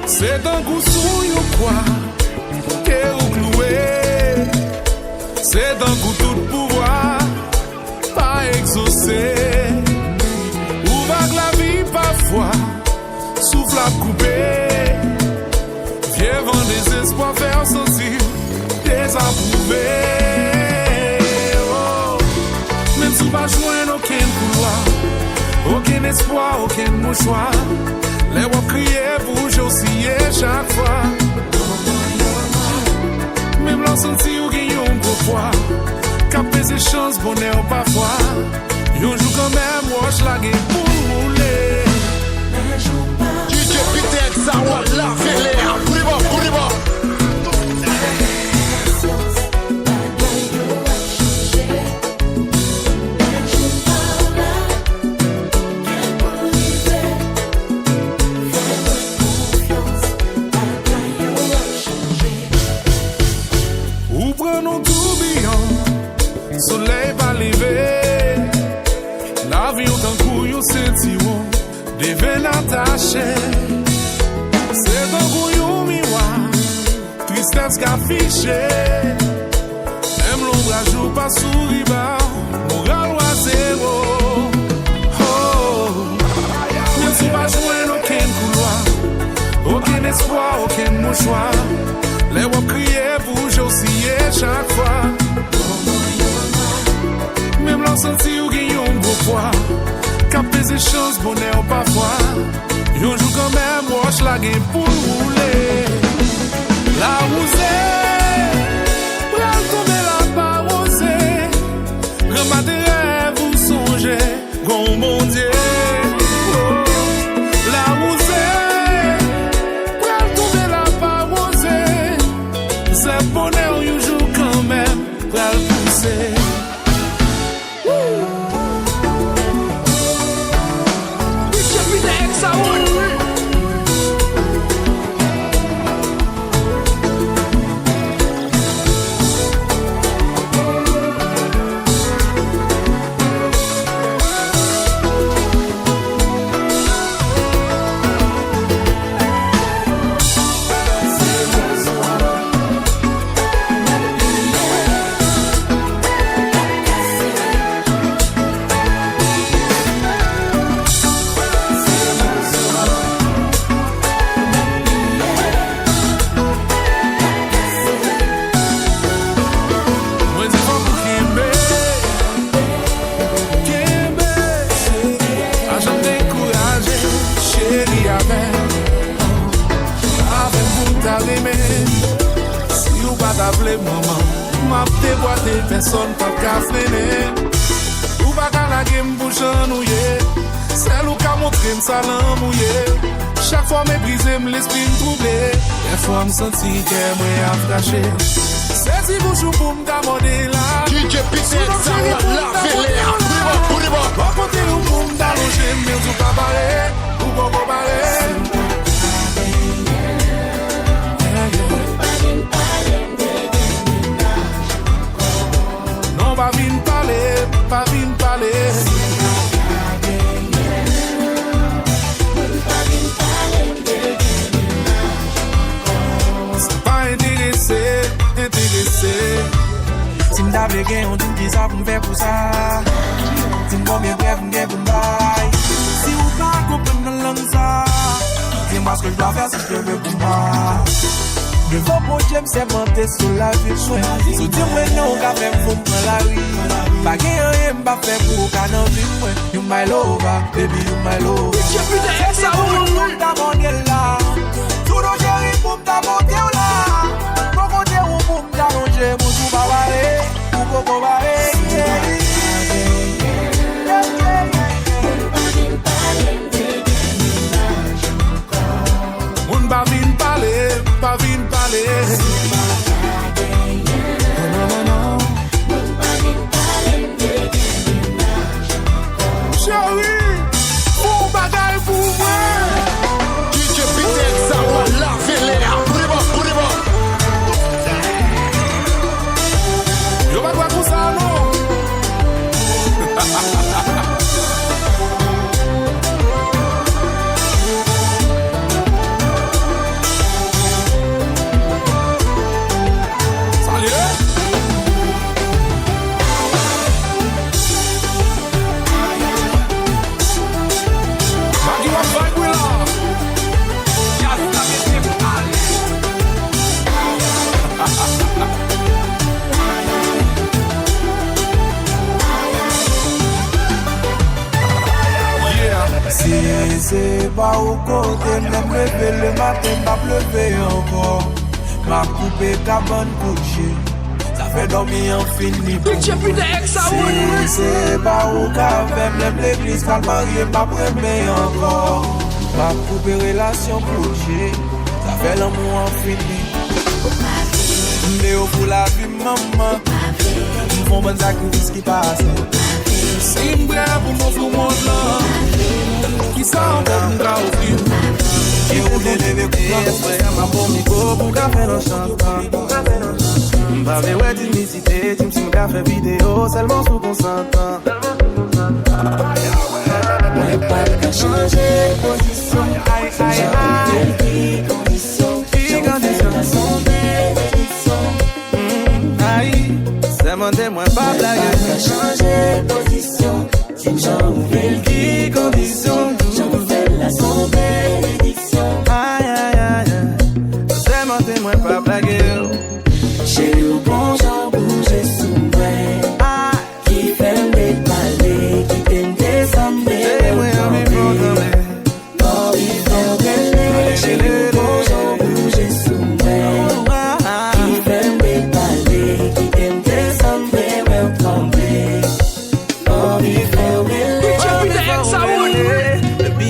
C'est un coup sou quoi que ou cloué. C'est un coup tout pouvoir pas exaucé. Ou vague la vie parfois souffle à couper. Viens vent désespoir faire sentir désapprouvé. Oh. Même si pas joindre aucun couloir, aucun espoir, aucun mouchoir. Les wap crier pour j'osciller chaque fois. Même l'on senti ou gagne un gros poids. Capter ses chances, bonheur parfois. Yon joue quand même, wash la game pour rouler. DJ Pitex, ça va la fêlée. Pour les bas. Soleil va lever, l'avion d'un coup yon sentiment, devait attaché. C'est un coup yon miroir, tristesse qu'affiché. Même l'ombre joue pas sourire, moral ou à zéro. Oh, même si pas joindre aucun couloir, aucun espoir, aucun mouchoir. Les wap crier pour j'osciller chaque fois. Même l'on senti ou gagne un gros poids. Capter ses chances, bonheur parfois. Yon joue quand même, wash la game pour rouler. La rousée, pral tomber la parosée. Remat des rêves ou songez, gon bon Dieu. La rousée, pral tomber la parosée. C'est bonheur, yon joue quand même, pral pousser. Personne pas qu'à freiner. Ou pas qu'à la game pour j'ennuyer. Celle ou qu'à montrer m'salam mouillé. Chaque fois méprisé l'esprit m'troublé. Des fois m'senti qu'elle m'a afraché. C'est si bouchou pour m'damander là. DJ Pitex, ça va la fêlée. Pour les bas. Pas côté ou pour m'dalonger. Mais tout pas barré. Ou pas barré. Pas vin parler. C'est pas intéressé. Si m'davle gen, on dit qui ça pour m'faire pour ça. Si m'combien bref m'gen pour m'bail. Si ou pas comprendre dans langue ça, dis-moi ce que je dois faire si je veux pour moi. Devant mon Dieu, c'est monter sur la vie soin. Si tu me non, qu'à faire pour me la rue. Pas qu'il y ait rien à faire pour qu'à n'en vivre. You my lover, baby, you my lover. C'est pour nous t'abonner là. Tout nos chéris pour t'abonner là. Pour compter ou pour t'allonger. Pour tout bavarrer, pour bavarrer. Moun ba vin parler. Non. Chérie, pour bagaille pour moi. DJ Pitex, ça va la fêlée. Pour les bas. Yo pas quoi pour ça non. Mais c'est pas au côté, même lever le matin, m'a levé encore. M'a coupé cabane couché, ça fait dormir infini. C'est pas au café, même l'église, quand marié, m'a prémé encore. M'a coupé relation couché, ça fait l'amour infini. Mais au bout la vie, maman, ils font bon sacrifice qui passe. C'est une brève pour mon flou monde là qui s'en va nous gars au film. Qui roule levé pour ma bon micro pour café dans chantant. M'bave ouais d'unicité, tu m's'm café vidéo seulement sous consentant. Mwen pa ka chanje posisyon, chanje ki kondisyon, chanje la son benediksyon. C'est mon témoin pas blague. Mwen pa ka chanje posisyon, chanje ki kondisyon, chanje la son benediksyon. C'est mon témoin pas blague. Chéri ou bon jan bouge sou mwen, ki fèm de pale, ki tem desambe.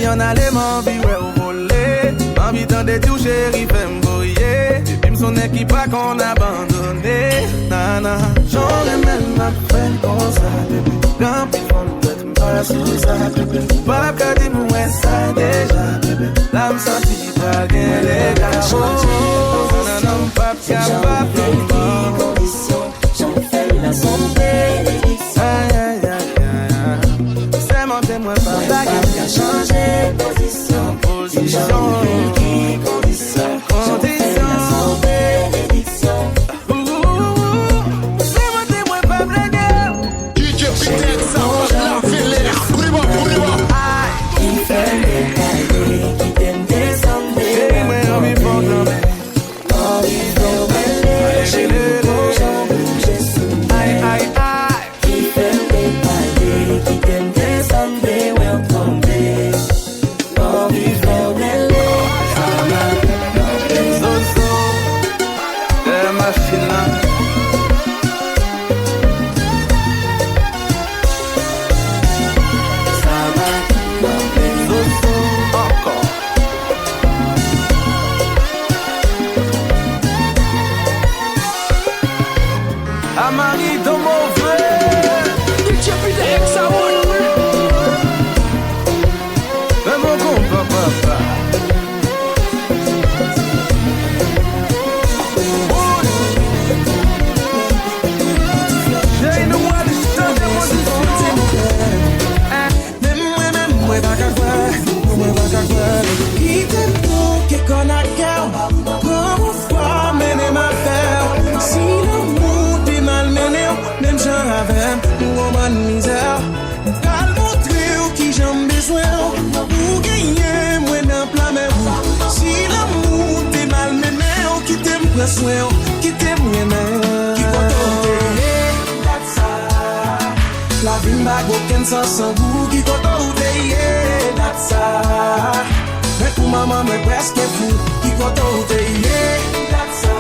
On allait m'envie, ouais, au volet. Envie de tout, chéri, fait m'voyer. Et puis son équipe pas qu'on abandonné. Nana, j'en ai même ma peine comme ça, bébé. Quand ils font le tête, m'pas sous ça, bébé. Pas qu'à dire, moi, ça déjà, bébé. Là, m'senti pas bien, les gars. Nana, m'pas capable de condition, j'en fais la son bénédiction. C'est mon témoin, pas blague. Changer position, changer qui condition, changer la son bénédiction. C'est mon témoin pas blague. DJ Peter Sound, la Féléa. Priva. Qui fait des cahiers, qui t'aime descendre. Chéri, moi, on vit pour tomber. Oh, il faut mêler, chéri, bon, j'en bouge sous. Qui fait des cahiers, qui t'aime descendre, welcome. Amari dans mon frère. Mais mon compas, papa. J'ai une voix de chant de position. Même pas qu'à quoi. Qui t'aime pour qui qu'on a cœur. Comment fois mener ma terre. Si l'amour t'est malmené, même j'en avais pour ma misère. T'as montré qui j'en besoin. Pour gagner, moi dans plein mer. Si l'amour t'est malmené, qui t'aime prendre soin, qui t'aime aimer. Qui la vie m'a aucun sens sans goût qui compte that's ça. Mais pour maman mais presque fou qui compte that's ça.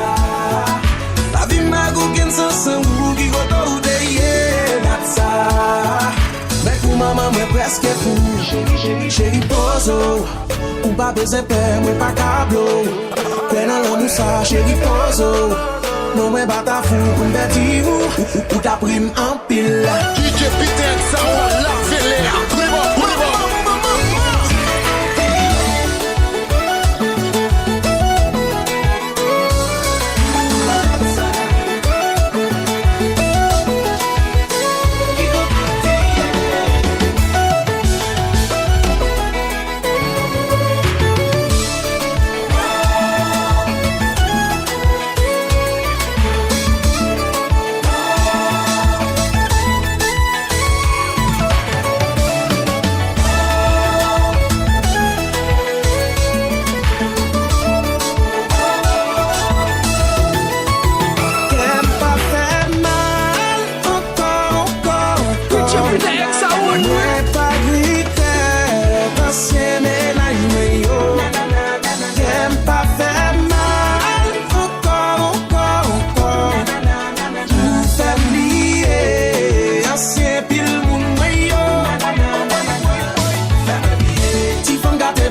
La vie m'a aucun sens sans goût qui compte that's ça. Mais pour maman mais presque fou. Chéri poso ou pas besoin père moi pas cablo. Pendant l'amour ça chéri poso. Non mais pas ta fou pour m'bêtir ou ta prime en pile. DJ Peter Sound, la Féléa. Priva.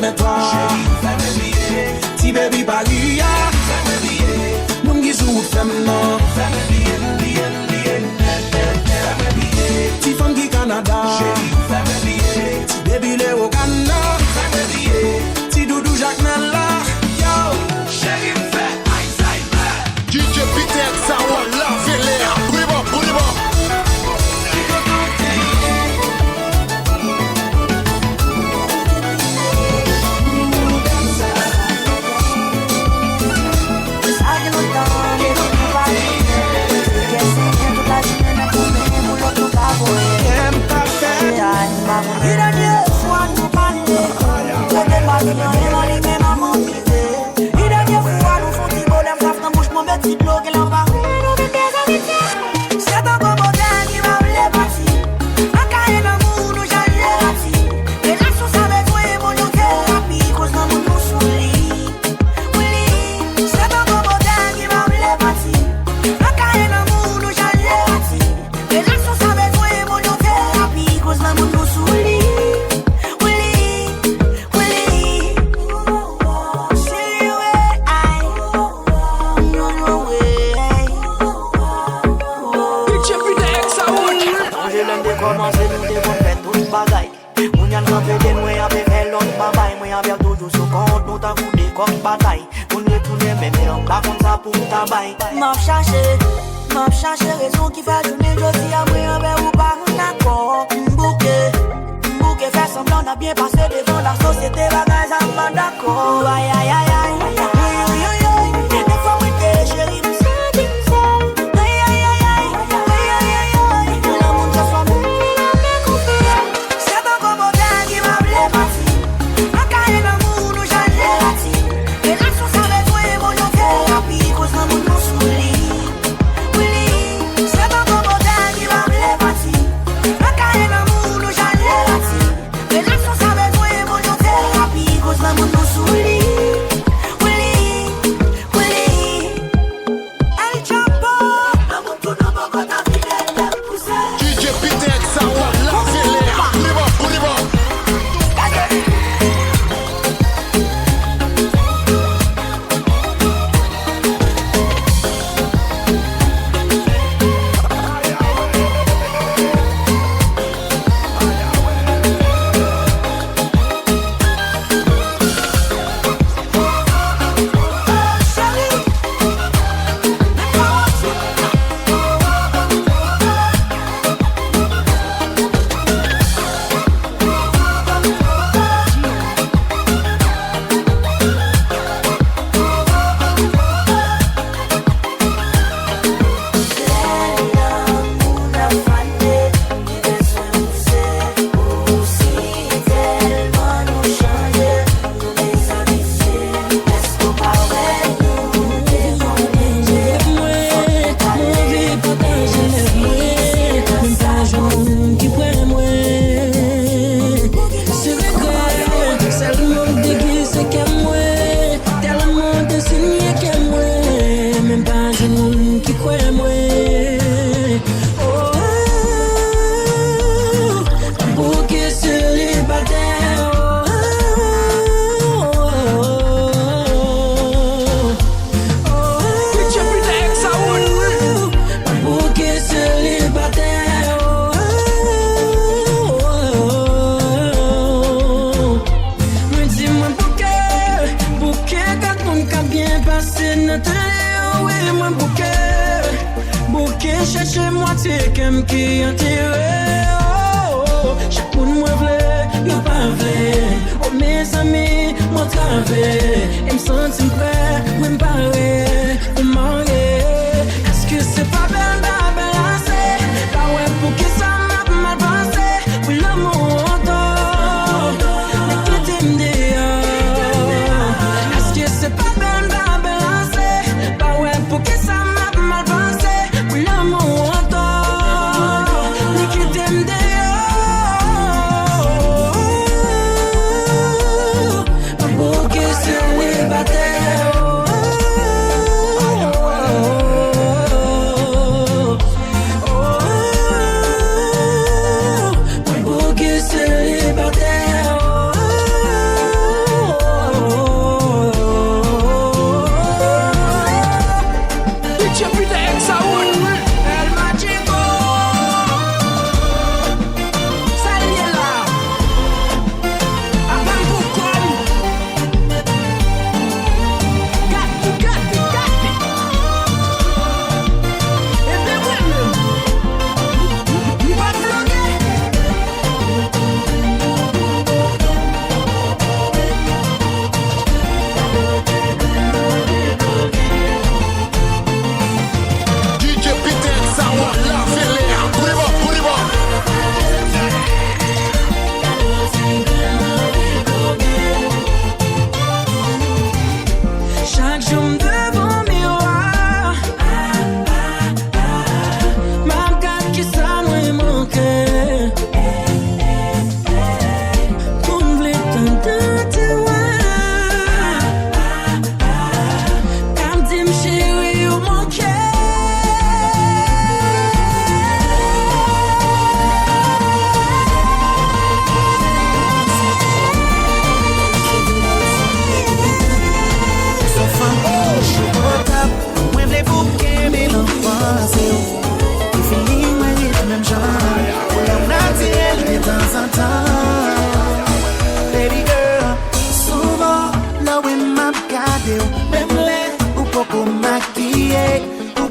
mais toi. Chérie, fais-moi oublier. Ti baby Paris, fais-moi oublier. Nous qui jouons, fais-moi. Fais-moi oublier, oublier, oublier. Fais-moi oublier. Ti femme qui Canada. Chérie, fais-moi oublier. Ti baby le au Ghana. Fais-moi oublier. Ti doudou Jacques Nella. Yo, chérie, fais Alzheimer. DJ Peter Sawa, la Véléa. Bouliba, bouliba. M'a cherché raison qui fait tourner jodi à moi avec ou pas d'accord. M'bouquet fait semblant n'a bien passé devant la société bagage à m'en d'accord. Aïe aïe aïe aïe. Des fois oui t'es chérie me senti seul. Aïe aïe aïe aïe. Aïe aïe aïe aïe. L'amour de soi même il a bien confié. C'est ton comodin qui m'a blé parti. Un cahier d'amour nous j'allais parti. Et là sous sa maison et mon yon thérapie cause l'amour nous souli.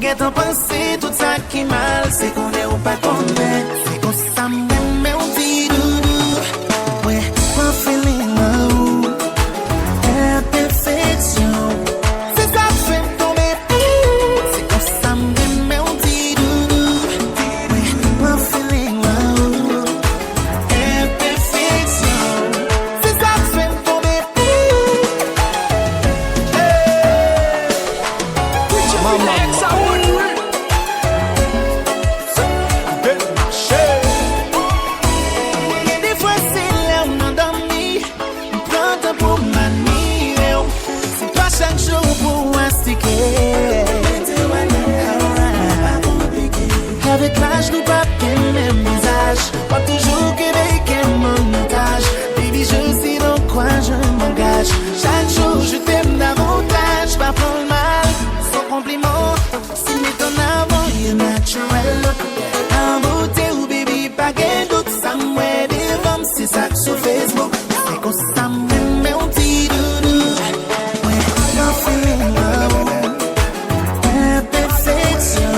get t'en penser tout ça qui mal, c'est qu'on est ou pas qu'on est. C'est qu'on s'aime, mais on dit doudou. Ouais, mon feeling low. Perfection. C'est ça que fait tomber. C'est qu'on s'aime, mais on dit doudou. Ouais, mon feeling low. Perfection. C'est ça que fait tomber. Avec l'âge, nous pas bien même visage. Pas toujours que des mon montage. Baby, je sais dans quoi je m'engage. Chaque jour, je t'aime davantage. Pas prendre mal, sans compliment. Si met en avant, you're natural. En beauté ou baby, pas gain doute. Ça m'aide des femmes, c'est ça que sur Facebook. C'est qu'on s'aime, mais on dit doudou. Ouais, on fait love. Perfection.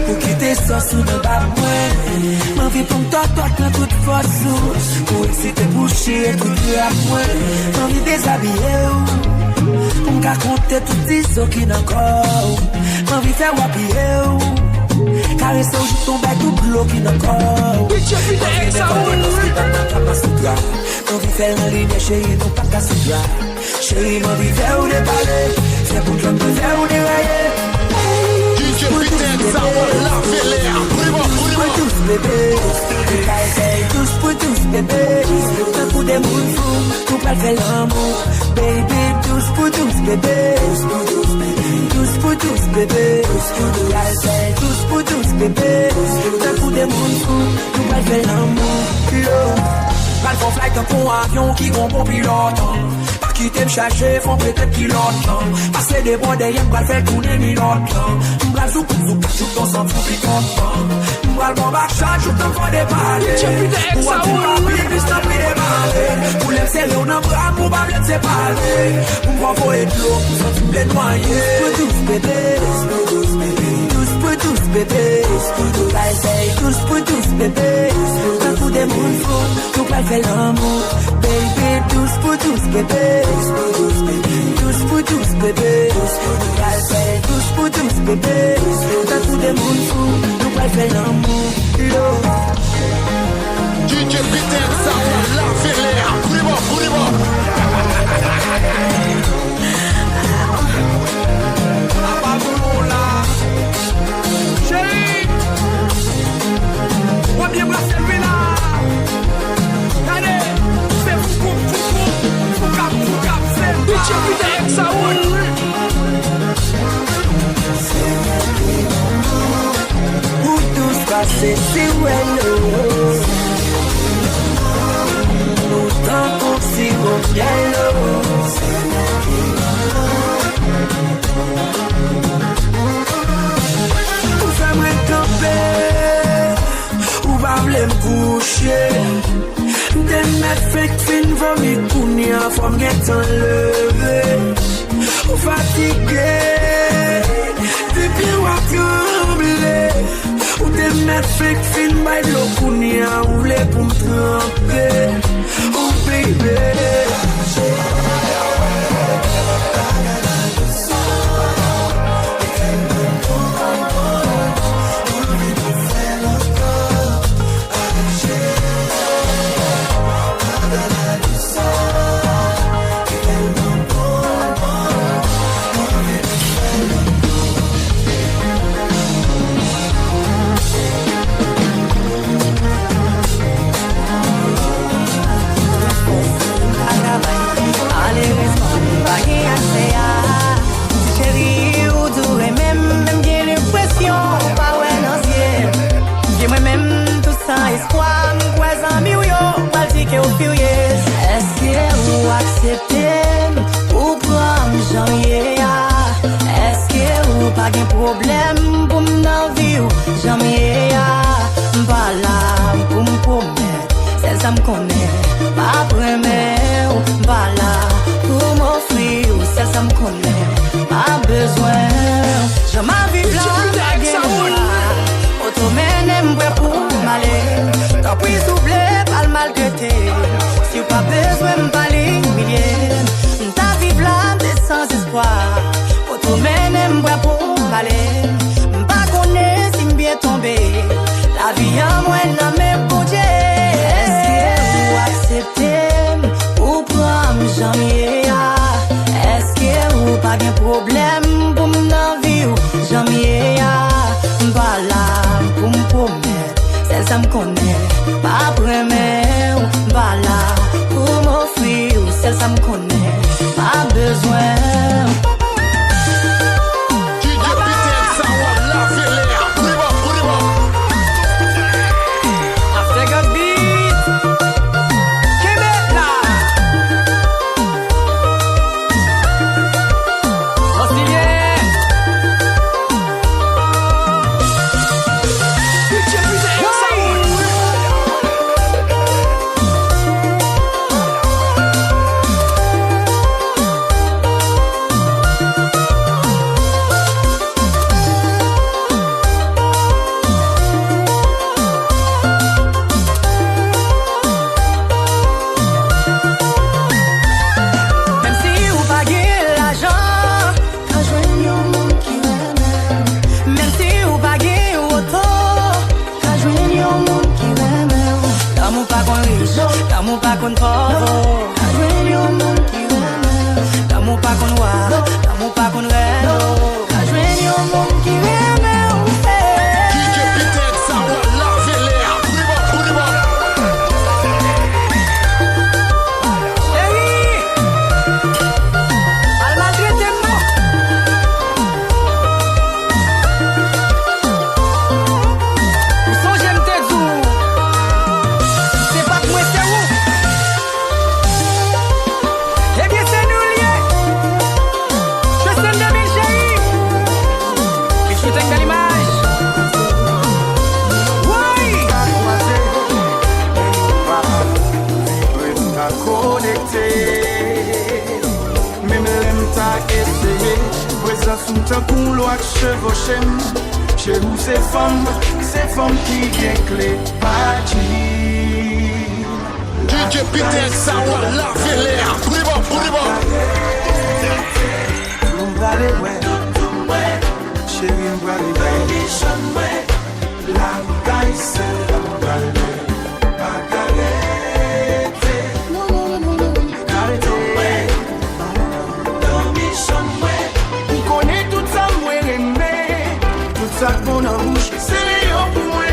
Pour quitter ça sous le bas moi. Ma vie pour toi, toi, dans toute force. Pour exciter, boucher, tout le à moi. Ma vie déshabillée. Pour me raconter tout ce qui n'a corps. Ma vie faire wapier. Caresser au jour ton bec, tout l'eau qui n'a corps. Ma vie faire en ligne, chérie, non pas qu'à se dra. Chérie, ma vie faire ou déballer. C'est pour que l'homme me faire ou dérailler. Tous bébés, tous pour tous bébés, un coup de moule fou, pour pas faire l'amour, baby, tous pour tous bébés, tous pour tous bébés, tous pour tous bébés, un coup de moule fou, pour pas faire l'amour. Val font flight pour un avion qui vont bon pilote. Pas quitter me chercher, font peut-être pilote. Passer des bois derrière, m'bral faire tourner milote. M'bral sous tout on s'en fout picote. M'bral bon bac chat, tout on va déballer. Pour un petit papier, puis s'en pris déballer. Pour les serrer, on en bras, pour pas bien séparer. Pour m'en faut être l'eau, s'en fout les noyer. Tous bébés, tous pour tous bébés, tous pour tous bébés, un coup de monde fou, tout pas fait l'amour, baby, tous pour tous bébés, tous pour tous bébés, tous pour tous bébés, un coup de monde fou, tout pas fait l'amour. DJ Peter, ça va la faire. Boulez-moi. Chérie, on bien brassé lui là. Allez, c'est fou, c'est DJ Peter, ça roule. passer si well. Nous t'en si au ciel. Où j'aimerais camper, où va me coucher. Dem met fek fin vomi kounia, faut me get enlevé. Ou fatigué, depuis ou a tremblé. Ou dem met fek fin bay lo kounia, ou vle pou m'tremper. Oh baby. Problem pou m'nan vi ou jamais pas là pour m'promettre c'est ça m'connait pas premier ou pas là pour m'offrir c'est ça m'connait pas besoin je m'en vis là auto menem pour m'aller tant pis souffler pas le maltraiter si pas besoin m'parler millier ta vie là des sans espoir auto menem pour m'pas connaît si m'bien tombé la vie en moi dans mes bougies est-ce que vous acceptez ou prendre jamais est-ce que vous pas de problème pour m'en vivre jamais m'pas là pour m'promettre c'est ça m'connait pas premier m'pas là pour m'offrir c'est ça m'connait pas besoin. Chez nous c'est femmes qui gagnent clé parti. DJ Peter Sawa la Véléa. Pouliba. M'brale ouais. Chérie m'brale ouais. La caille c'est la m'brale. Ça qu'on a bouche, c'est les yeux pour moi.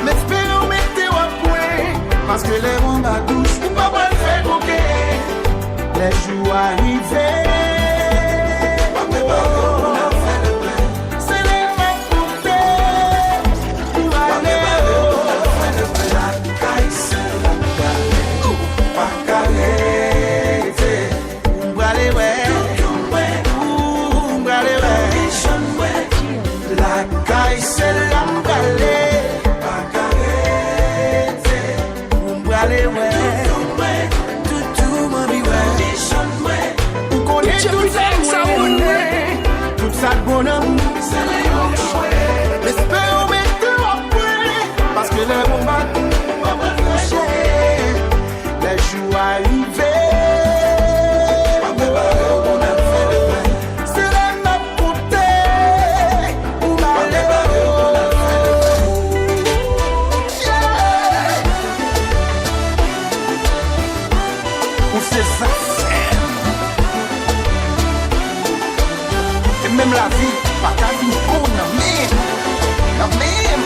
Mais espérons mettre à point. Parce que les rondes à douce, ou pas le faire coquet. Les jours arrivés. C'est les mêmes pour faire. Pour aller. ça de bon amour. L'espérons mettre après, parce que les bons bateaux vont me toucher. Les jours arrivés. Même la vie, pas qu'à vie, on a même, la même.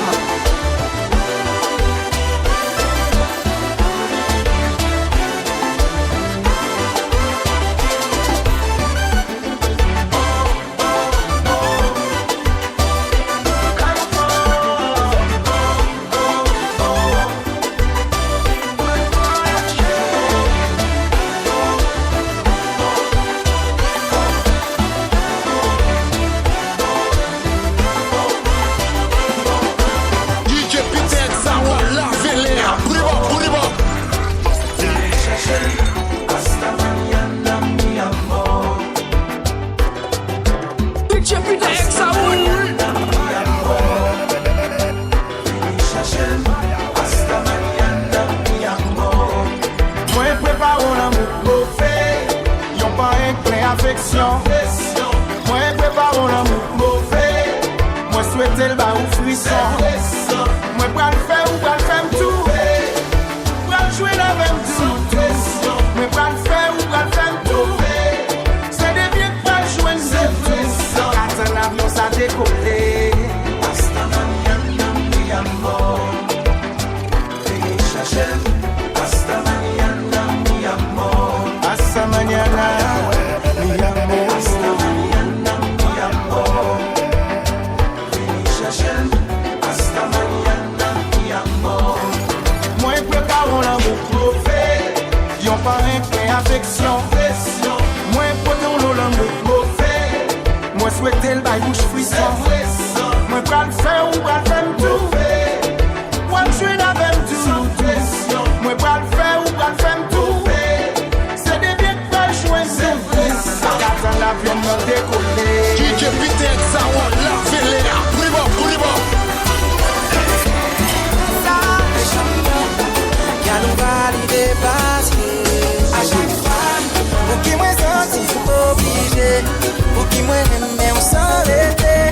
Moi prépare l'amour mauvais. Moi souhaite le bas ou frisson. Moi pas le faire ou pas le faire tout. Pas le jouer la même tout. Moi pas le faire ou pas le faire tout. C'est des biens que pas le jouer tout. Quand un avion ça décollé. Hasta mañana mi amor. Hasta mañana mi amor. Hasta mañana. Affection, moi poton l'amour mauvais. Moi souhaiter le bail bouche frisson. Moi pas le faire ou pas le faire tout. Moi je suis la même tout. Moi pas le faire ou pas le faire tout. C'est des biens que pas jouer tout. Quand l'avion m'a décollé. DJ Peter Sawa la Véléa. Pouliba. Y'a nous valider parce que à chaque fois, pour qui moi senti obligé, pour qui moi aimé on s'arrêter,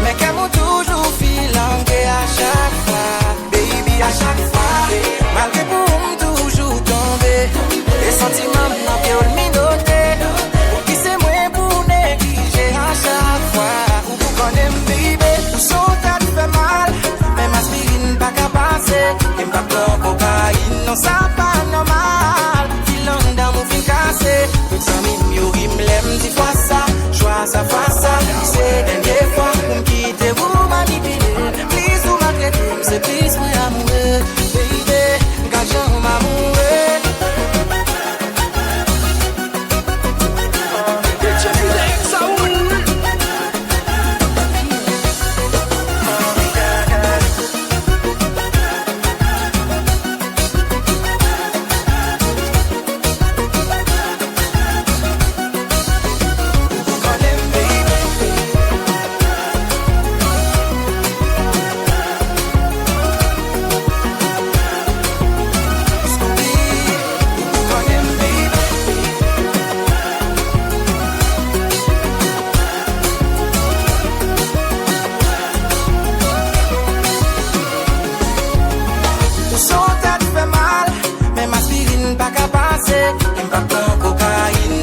mais qu'à moi toujours filangué à chaque fois, baby à chaque fois, malgré pour moi toujours tomber, les sentiments n'ont qu'à le minoter, pour qui c'est moi pour négliger à chaque fois, ou pour qu'on aime baby, tout ça t'a fait mal, même aspirine pas qu'à passer, et pas peur cocaïne, non ça pas normal. Tout ça m'y l'aime dix fois ça. Choix ça face ça. C'est dernière fois pour me quitter, vous manipuler. Please vous m'agréter, c'est plus moi amoureux. Baby, quand j'en m'amoureux.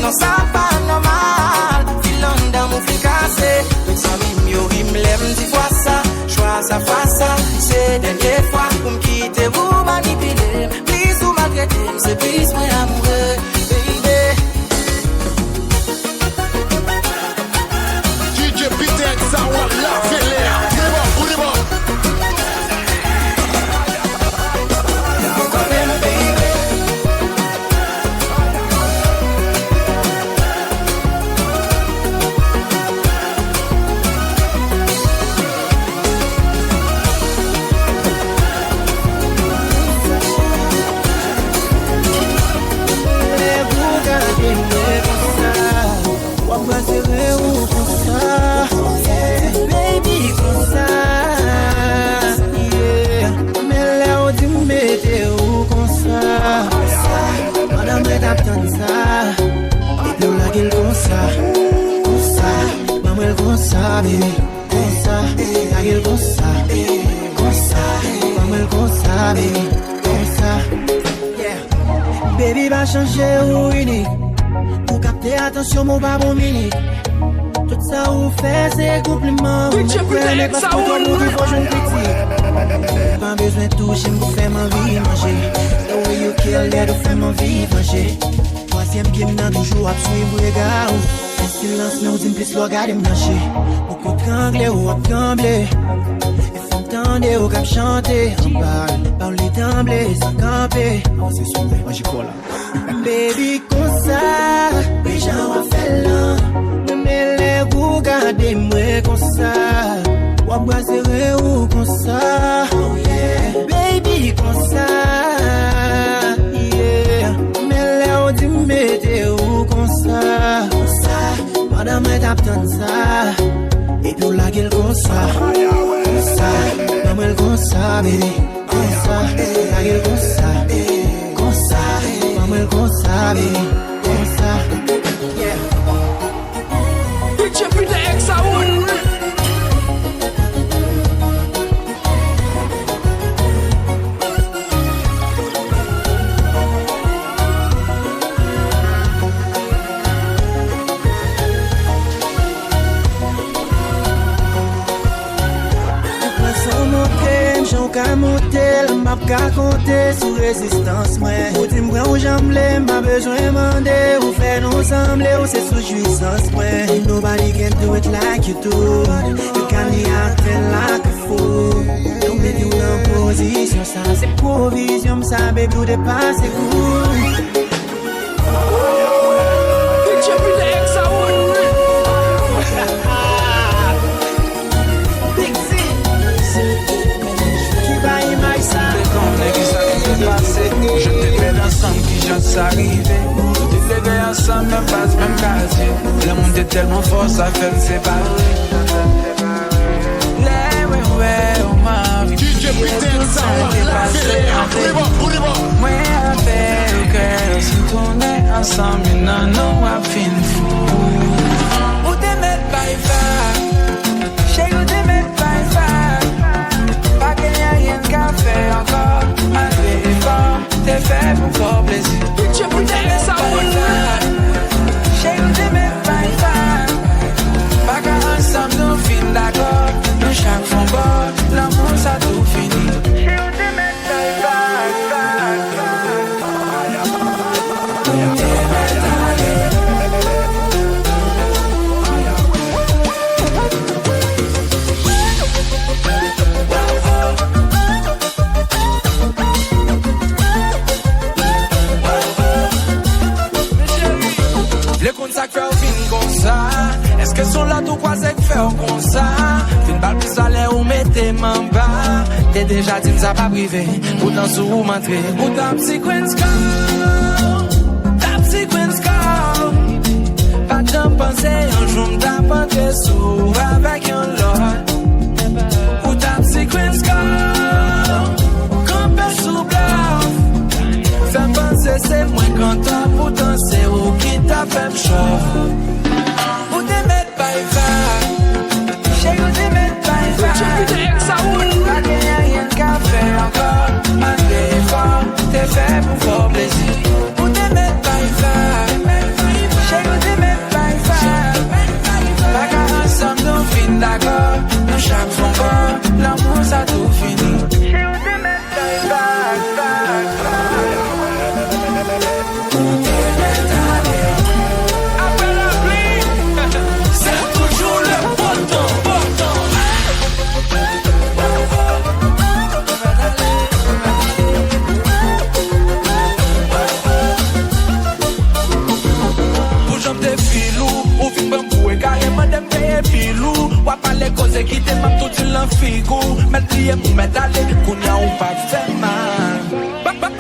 Non ça pas normal, filant dans mon flicassé. Tout ça m'y l'aime dix fois ça. Choix ça face ça. C'est dernière fois pour me quitter, vous manipuler. Please vous m'agréter, c'est plus moi amoureux, baby. DJ Peter Sawa la Véléa. Pouliba. ça, baby. Comme ça, la gueule comme ça. Comme ça, comme ça, baby. Comme ça. Yeah. Baby va changer ou unique. Pour capter attention, mon babon mini. Tout ça ou fait, c'est compliment. Mais parce que toi, nous vivons, je ne critique. Pas besoin de toucher, me fait ma vie manger. The way you kill, let fait ma vie manger. Troisième game, n'a toujours à suivre les gars. En silence, nous disons plus, regarde me nager. Beaucoup de ganglés ou de gamblés. Et faut m'tendre ou cap chanter. En parler d'emblée, sans camper. C'est super, moi j'y crois là. Baby, comme ça, les gens vont faire là. Mais les goûts, gardez-moi comme ça. Ou à brasserie ou comme ça. Oh yeah. Baby, comme ça. Yeah. Mais les ou dit mettez ou comme ça. Comme ça. Madame est absente ça. Et puis la gueule comme ça. Comme ça. Maman comme ça, baby. Comme ça. La gueule comme ça. Comme ça. Maman comme ça, baby. Comme ça. Yeah. Picture with the ex I would. J'en qu'à monter, m'a qu'à compter sous résistance, moi. Ou dis moi où j'aime m'a besoin demander. Ou faire nous sembler, ou c'est sous jouissance, moi. Nobody can do it like you do. You can be acting like a fool. Don't be you en position, ça c'est provision, ça baby, ou dépasser cool. Picture with the ex I would. Je te mets ensemble qui j'en suis arrivé. Tout est levé ensemble, même pas même casier. Le monde est tellement fort, ça fait me séparer. Les ouais, on m'a vu. DJ Peter, ça va, moi avec le cœur, si tourner ensemble, non, non, à fin fou. Où te mettre by far, chez où te mettre by far. Pas qu'il n'y a rien qu'à faire encore. Malgré l'effort, t'es fait pour faire plaisir. Picture with the ex I would. Chez où te mettre by far. Pas qu'à ensemble nous fin d'accord. Nous chaque fond bord, l'amour ça tout fini. Chez où te mettre by far. Est-ce que son là tout quoi c'est que faire comme ça? Fin balle plus salaire ou mettez main bas. T'es déjà dit ça pas privé. Ou dans sous ou m'entrer. Ou ta psyquence call. Ta psyquence call. Pas de penser un jour m't'apprendre sous avec un lot. Ou ta psyquence call. Campé sous bluff. Fais penser c'est moins content. Pourtant c'est où qui t'a fait m'chauffe. Où te mettre by far. Chez où te mettre by far. Pas qu'il n'y a rien qu'à faire encore. Malgré l'effort, t'es fait pour faire plaisir. Où te mettre by far. Chez où te mettre by far. Pas qu'à ensemble nous fin d'accord. Nous chaque fond bord, l'amour ça tout fini. Chez où te mettre by far. Ou à parler cause qui te m'a tout l'en figo. Mais plié pour mettre à l'aide qu'on y a ou pas fait mal. Bye bye.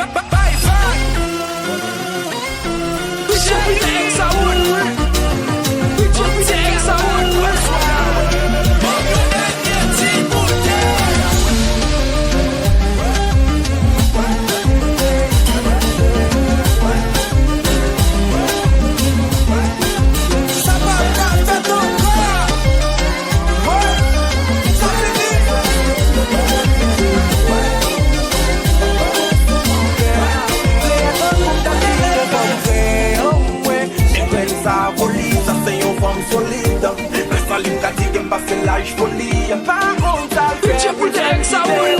ça folie, ça c'est une femme solide. Mais ça lui qu'a dit qu'elle pas fait l'âge folie. Par contre, ça le fait pour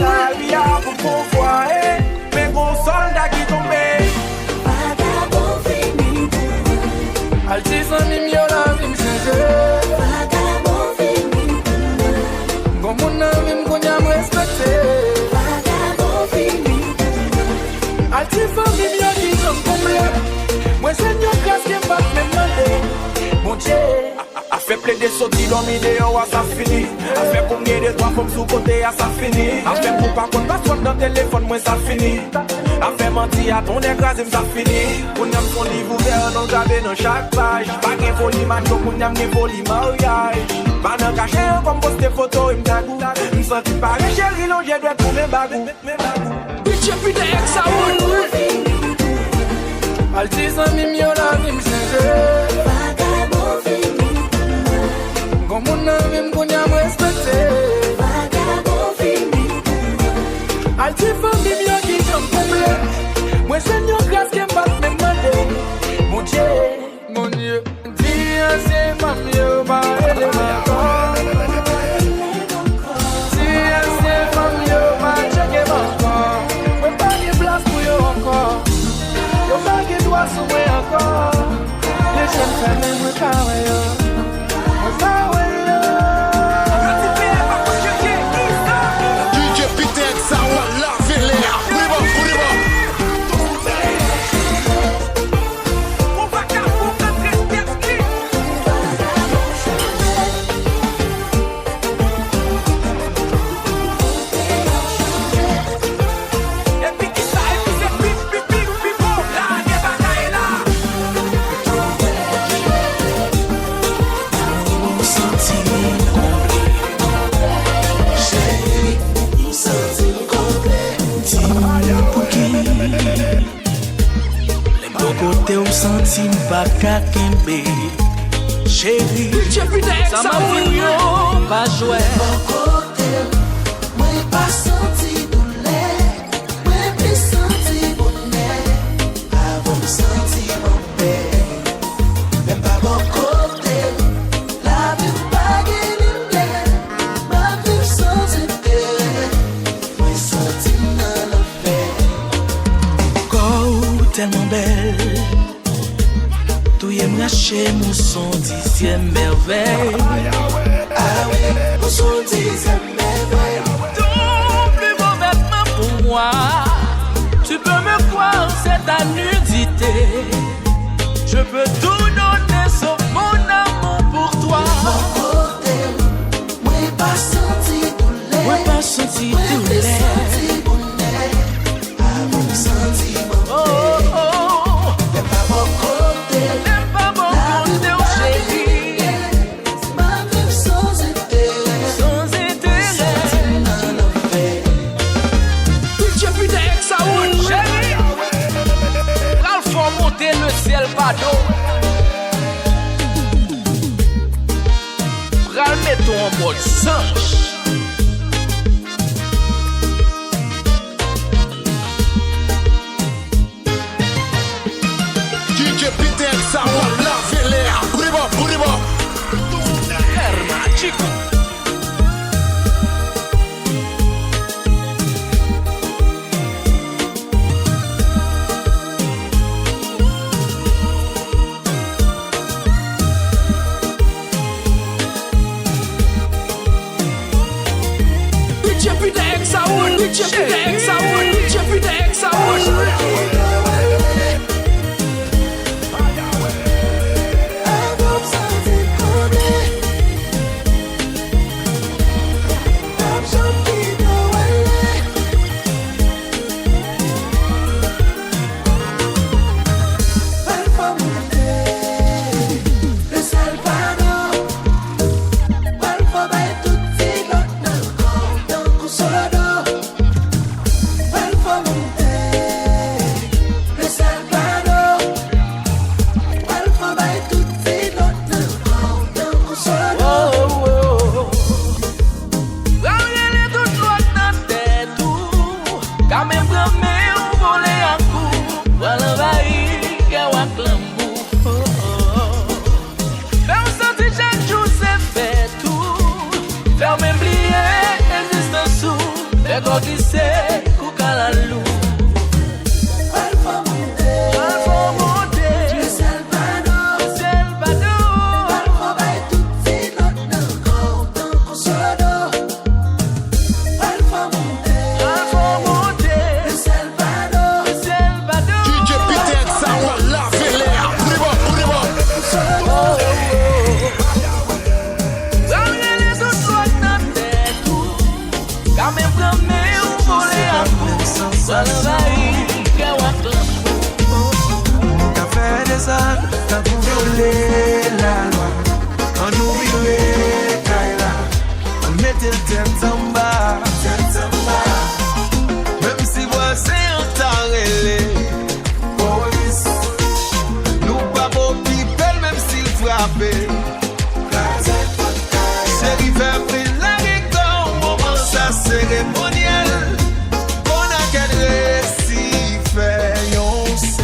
la vie pour pouvoir. Mais gros soldat qui tombait. Vagabond fini pour moi. Altis en mime yo la vie m'changer. Vagabond fini pour moi. Gon mon ami m'konya m'respecte. Vagabond fini pour moi. Altis en mime yo qui j'en comble. Moi c'est une classe qui m'a fait demander. Mon Dieu. A fait plaider sorti dans vidéo à ça fini. A fait combien de trois femmes sous côté à ça fini. A fait pour pas qu'on passe dans le téléphone, moi ça fini. A fait mentir à ton écrasé, ça fini. Qu'on aime son livre ouvert dans le gravé dans chaque page. Pas qu'un folie macho, qu'on aime des folies mariage. Pas d'un cachet, comme poster photo, il m'tagou. M'senti pareil, chérie, non, j'ai dû pour mes bagou. Bitch, putain, ex ça roule. Altis en mime yo la vie m'changer. Vagabond fini pour moi. Gon mon ami m'konya m'respecte. Vagabond fini pour moi. Altis en mime yo qui j'en comble. Moi c'est une classe qui m'a fait demander. Mon Dieu, mon Dieu. Dis c'est femme yo ba elle encore. Dis c'est femme yo ba checker encore. Moi pas de place pour yo encore. Yo pas de droit sur moi encore. Les jeunes femmes me carré yo. Me carré yo. DJ Peter Sawa la Vélère. Côté où senti m'pas qu'à kembe chérie ça m'a vu yo pas jouer Côté, moi pas senti douleur, moi plus senti bonheur. Avant me sentir mon père, même pas mon côté. La vie pas gagner, ma vie sans effet. Moi senti dans l'enfer. Go tellement belle tout y me lâcher mon son dixième merveille. Ah oui, mon son dixième merveille. Ton plus beau vêtement pour moi. Tu peux me croire, c'est ta nudité. Je peux tout donner sauf mon amour pour toi. Mon côté, moi pas senti douleur, Moi pas senti moi plus douleur. senti bonheur. Avant me sentir mon Oh oh oh. même pas mon côté. N'aime pas mon côté, oh chérie. Ma vie sans intérêt, Sans intérêt. dans l'enfer. Bitch, putain, ex ça roule, chérie. Là, il faut monter le ciel pardon. Pral mettons en mode singe. DJ Peter Sawa la Vélère. Bouriba. Herma, chico. glisse Kou kalalou T'as pour violer la loi on nous vivait Kaila on mettait le tête en bas même si voisin on t'a relé police nous pas beau people même s'il frappait chérie fait pris la récon moment ça cérémoniel on a qu'à récit fait yon sel.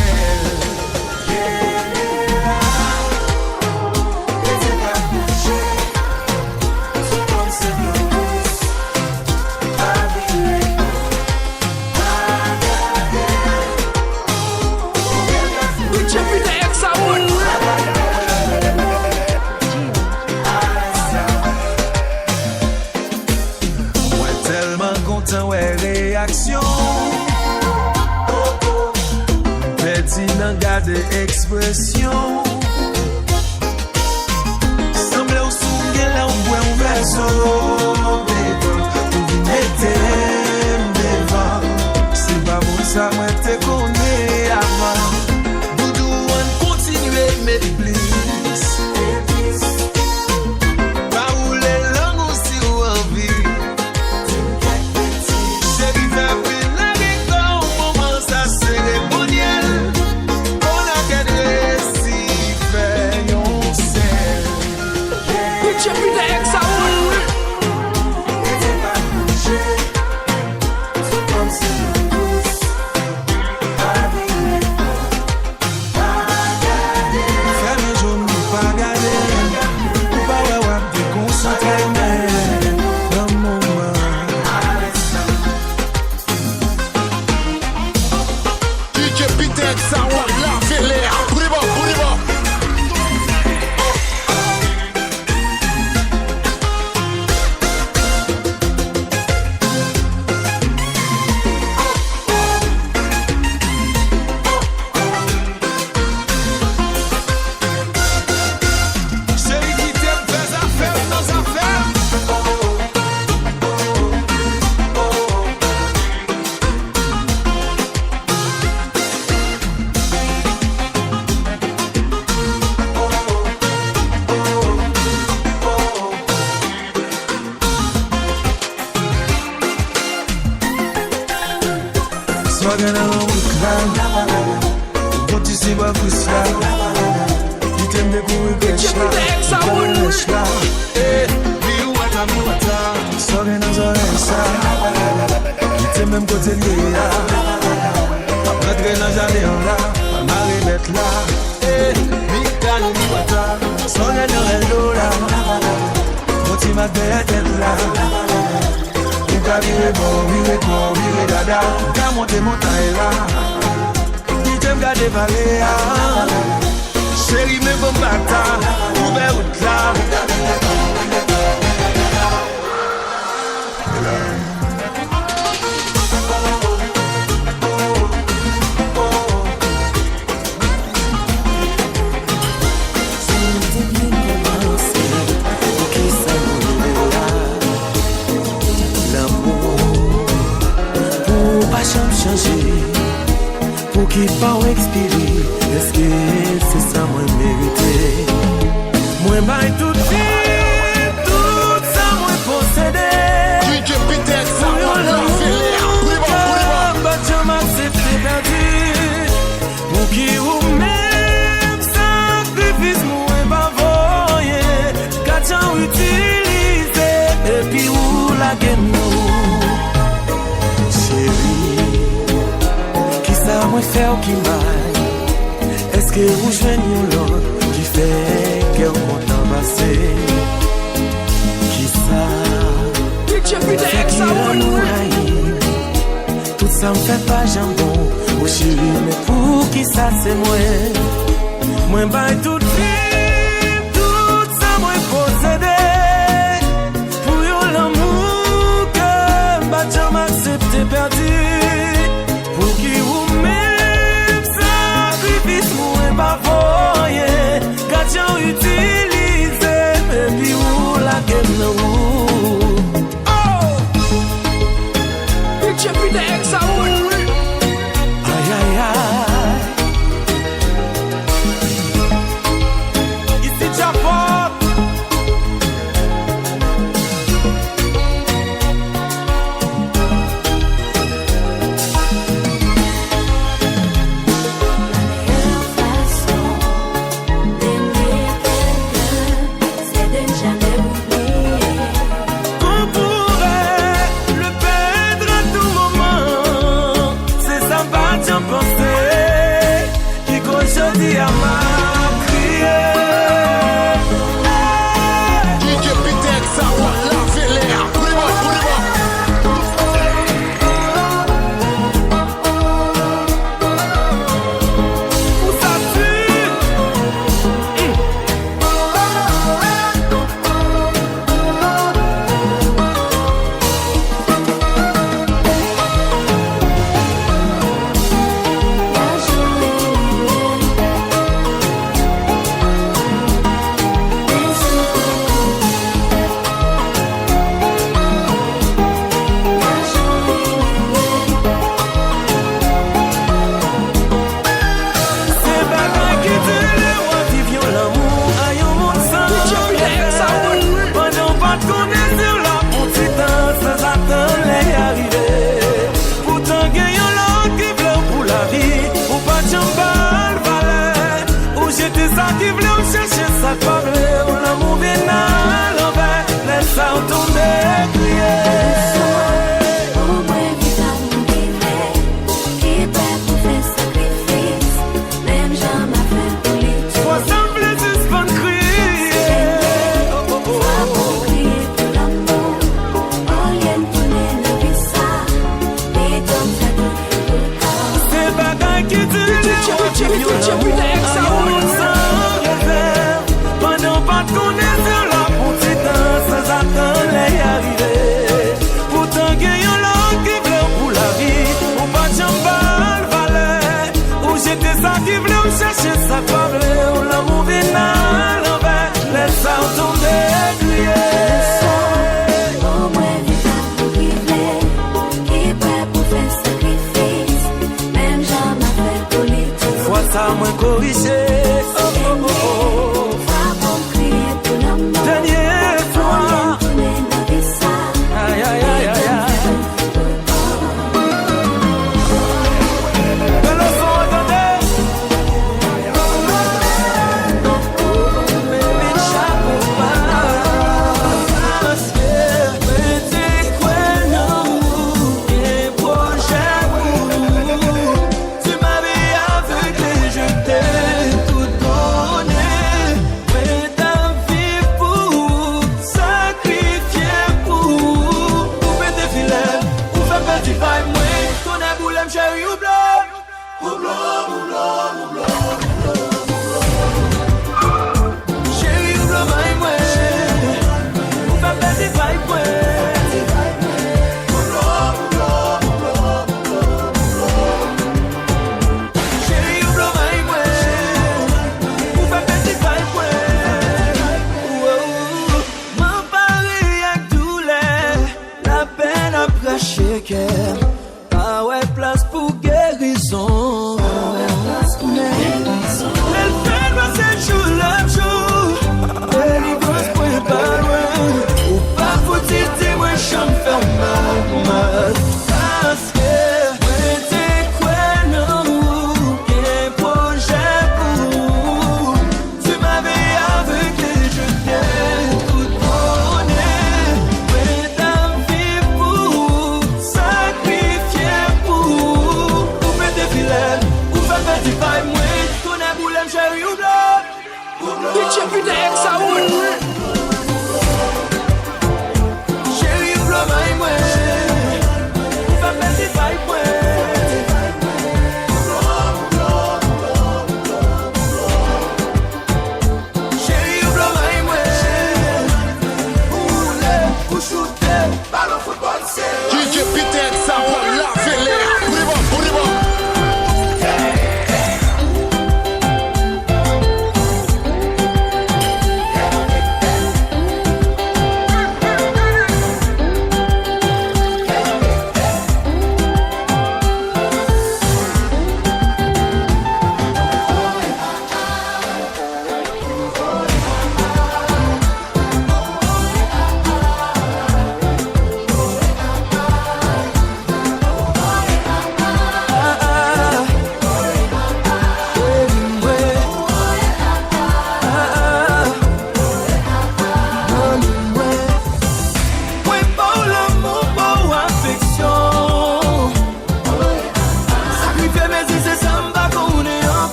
Ouais, réaction petit nan garde expression semble ou souviens là on voit un verso pour mettre devant c'est pas bon ça moi te connais avant Doudou on continue mettre bliss pas où les langues aussi ou envie Même côté lié là, rentrer dans jardin là, marrer mettre là, Mika nous wata, sonner dans l'eau là, motiver ma tête là, on va virer dada, on monter montagne là, qui t'aime garder vallée là, chérie me bon bata, ouvert route là. Pour qu'il pas expiré, est-ce que c'est ça moi mérité? Moi bail tout ça moi possédé. DJ Peter, ça va la filer. Bah tu m'acceptes perdu. Pour qui ou même sacrifice moi pas voyer. Quand tu utilisé et puis où la gagne nous. Ça moi faire qui m'aille. Est-ce que vous joignez l'autre qui fait qu'elle compte en passer? Qui ça? Fait qu'il a nous haï, ça me fait pas jambon. Oh chérie, mais pour qui ça c'est moi? Moi baille tout vie, tout ça moi posséder. Pour yon l'amour que m'a jamais accepté perdu. Pour qui ou même sacrifice moi pas voyer. Quand j'en utilise, mais puis ou la game no. Jeffrey the X, I would. Aïe aïe aïe. Ici Japon. Chérie, ouvre-moi, moi. Ou pas faire des failles, moi.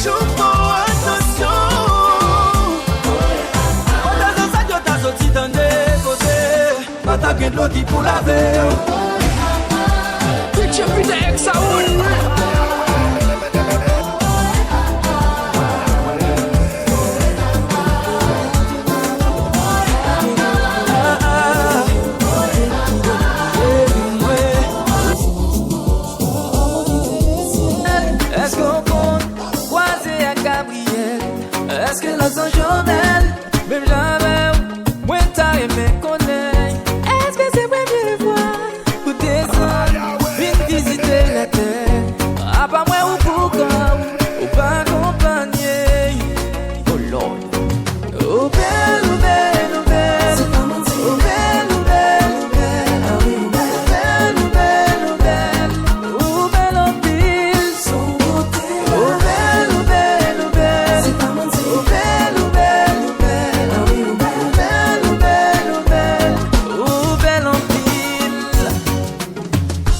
toujours pour attention. Quand t'as sorti dans des côtés, pas ta gueule l'autre qui pour laver. Picture putain ex Saoul. Est-ce que la son journal, même jamais, moi t'as aimé connaître. Est-ce que c'est vrai de voir, ou t'es seul, vite visiter la terre. À part moi ou pourquoi, ou pas accompagner. Oh Lord. Oh belle, oh belle, oh belle. C'est pas menti. Oh belle, oh belle, oh belle. Ah oui, oh belle, oh belle, oh belle. Oh belle en pile. Son beauté. Oh belle, oh belle, oh belle. C'est pas menti. Oh belle, oh belle, oh belle. Ah oui, oh belle, oh belle, oh belle. Oh belle en pile.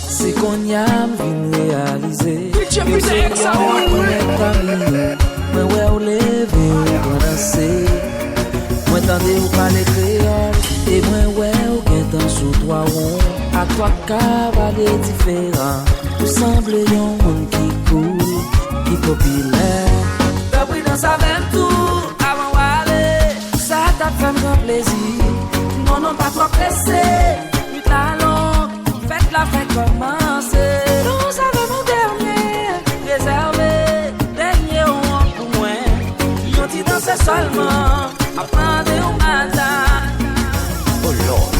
C'est qu'on y a vu réaliser. Picture putain ex Saoul. Mais ouais, on lève, on danser. Moi, t'entendais ou parler créole. Et moi, ouais, on est sous toi rond. À toi, cavaler différent. Tout semble un monde qui coule, qui populaire. T'as pris dans sa même tour, avant d'aller. Ça t'a fait un grand plaisir. Non, non, pas trop pressé. Puis talent, faites la fête commencer. Nous savons mon dernier, réservé. Dernier, on pour moi. Yon ti danse seulement. Apprenez au matin. Oh Lord.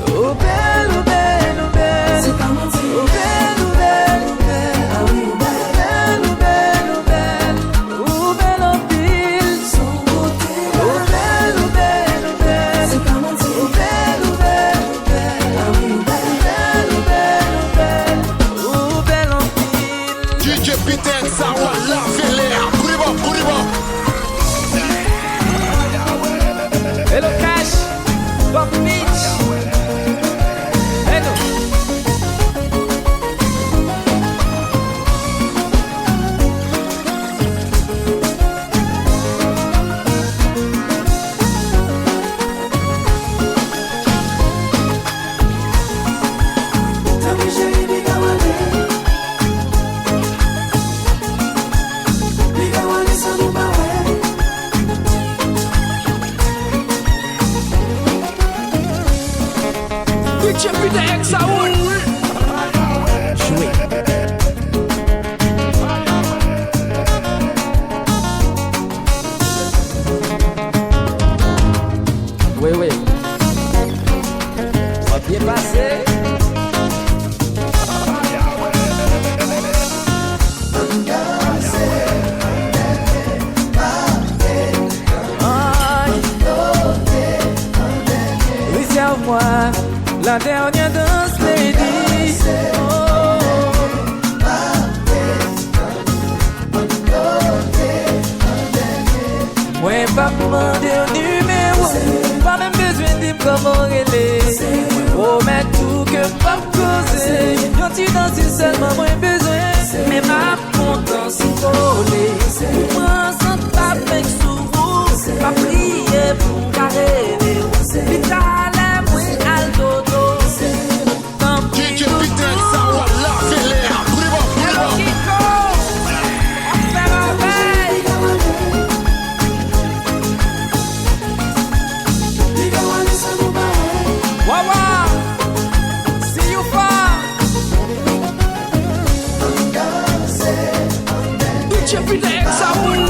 Oh belle, oh belle, oh belle. C'est pas menti. Oh belle, oh belle, oh belle. Ah oui, oh belle, oh belle, oh belle. Oh belle en pile. Son beauté. Oh belle, oh belle, oh belle. C'est pas menti. Oh belle, oh belle, oh belle. Ah oui, oh belle, oh belle, oh belle. Oh belle en pile. DJ Peter Sawa, la Véléa. Bouriba, bouriba. Hello Cash, Bob Mitch. Hello. Tell me, chérie, Biga Wale. Biga Wale, ça nous bat, ouais. Picture putain ex Saoul. Joué. Oui, oui. Ça va bien passer. Réserve-moi la dernière danse, lady. Ouais, pas demander un numéro. Pas même besoin de dire comment reler. Promet tout que pas me causer. Yon ti danse seulement moins besoin. Mais ma contente si volée. Moi sans taper sous vous. Pas prier pour carrer. Vitale, moi aldodo. DJ Peter Sawa, la Véléa. Bouriba, Hello bouriba. Kiko. On fait l'enveille. Biga Wale, ça nous bat, ouais. Wawa, see you far. Picture putain ex Saoul.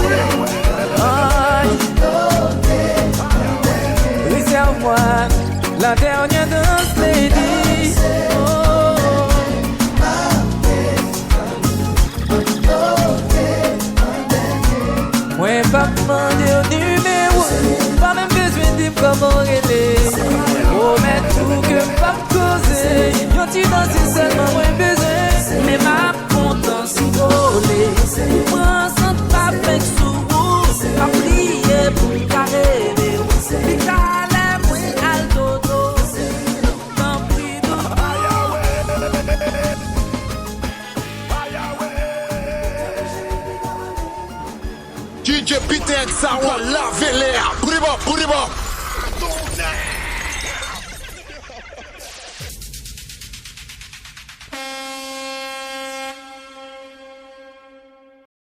Réserve-moi la dernière danse, lady. Ouais, pas demander un numéro. Pas même besoin de dire comment reler. Promet tout que pas me causer. Yon ti danse seulement moins besoin. Mais ma contente si volée. Moi sans taper sous vous. Pas prier pour carrer. Vitale, moi aldodo. Tant pis de DJ Peter X, ça va laver l'air. Put it up, put it up.